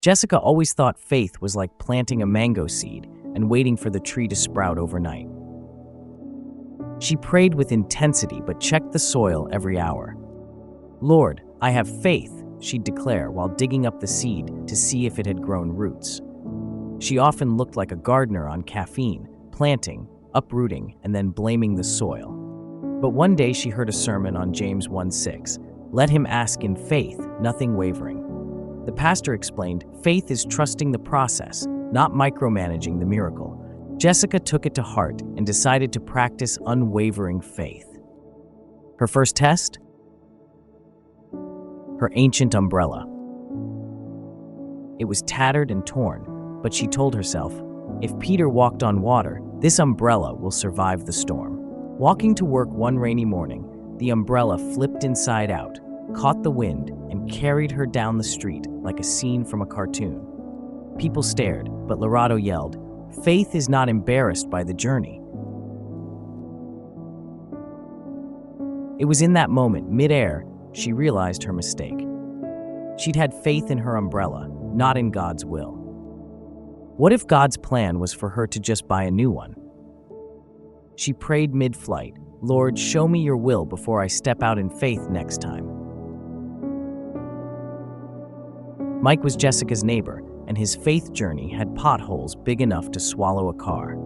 Jessica always thought faith was like planting a mango seed and waiting for the tree to sprout overnight. She prayed with intensity but checked the soil every hour. "Lord, I have faith," she'd declare while digging up the seed to see if it had grown roots. She often looked like a gardener on caffeine, planting, uprooting, and then blaming the soil. But one day she heard a sermon on James 1:6, "Let him ask in faith, nothing wavering." The pastor explained, faith is trusting the process, not micromanaging the miracle. Jessica took it to heart and decided to practice unwavering faith. Her first test? Her ancient umbrella. It was tattered and torn, but she told herself, if Peter walked on water, this umbrella will survive the storm. Walking to work one rainy morning, the umbrella flipped inside out, caught the wind, and carried her down the street like a scene from a cartoon. People stared, but Lorado yelled, "Faith is not embarrassed by the journey." It was in that moment, mid-air, she realized her mistake. She'd had faith in her umbrella, not in God's will. What if God's plan was for her to just buy a new one? She prayed mid-flight, "Lord, show me your will before I step out in faith next time." Mike was Jessica's neighbor, and his faith journey had potholes big enough to swallow a car.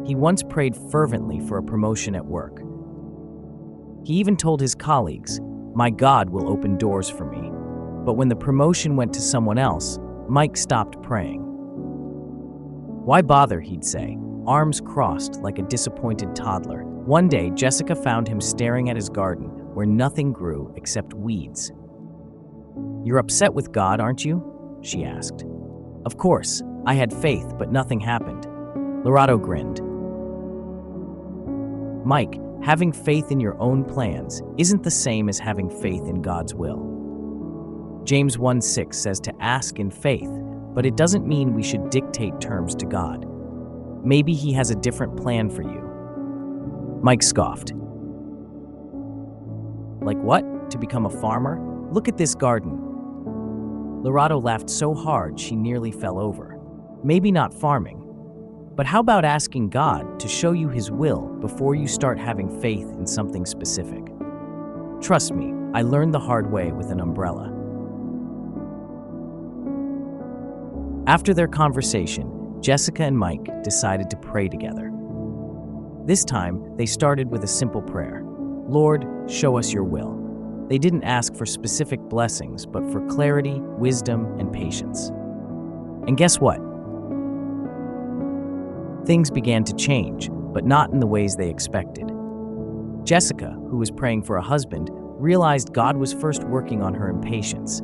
He once prayed fervently for a promotion at work. He even told his colleagues, "My God will open doors for me." But when the promotion went to someone else, Mike stopped praying. "Why bother?" he'd say, arms crossed like a disappointed toddler. One day, Jessica found him staring at his garden where nothing grew except weeds. "You're upset with God, aren't you?" she asked. "Of course, I had faith, but nothing happened." Lorado grinned. "Mike, having faith in your own plans isn't the same as having faith in God's will." James 1:6 says to ask in faith, but it doesn't mean we should dictate terms to God. Maybe he has a different plan for you. Mike scoffed. "Like what? To become a farmer? Look at this garden." Lorado laughed so hard she nearly fell over. "Maybe not farming, but how about asking God to show you his will before you start having faith in something specific? Trust me, I learned the hard way with an umbrella." After their conversation, Jessica and Mike decided to pray together. This time, they started with a simple prayer. "Lord, show us your will." They didn't ask for specific blessings, but for clarity, wisdom, and patience. And guess what? Things began to change, but not in the ways they expected. Jessica, who was praying for a husband, realized God was first working on her impatience.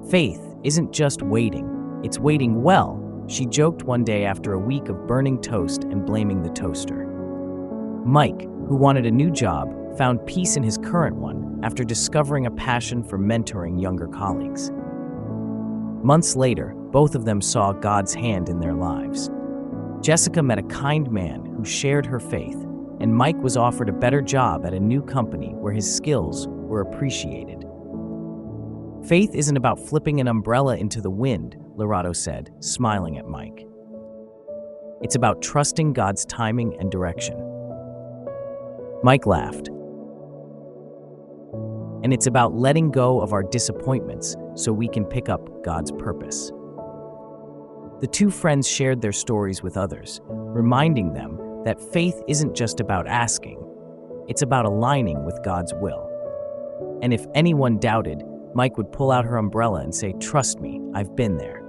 Faith isn't just waiting, it's waiting well, she joked one day after a week of burning toast and blaming the toaster. Mike, who wanted a new job, found peace in his current one after discovering a passion for mentoring younger colleagues. Months later, both of them saw God's hand in their lives. Jessica met a kind man who shared her faith, and Mike was offered a better job at a new company where his skills were appreciated. Faith isn't about flipping an umbrella into the wind, Lorado said, smiling at Mike. It's about trusting God's timing and direction. Mike laughed. And it's about letting go of our disappointments so we can pick up God's purpose. The two friends shared their stories with others, reminding them that faith isn't just about asking, it's about aligning with God's will. And if anyone doubted, Mike would pull out her umbrella and say, "Trust me, I've been there."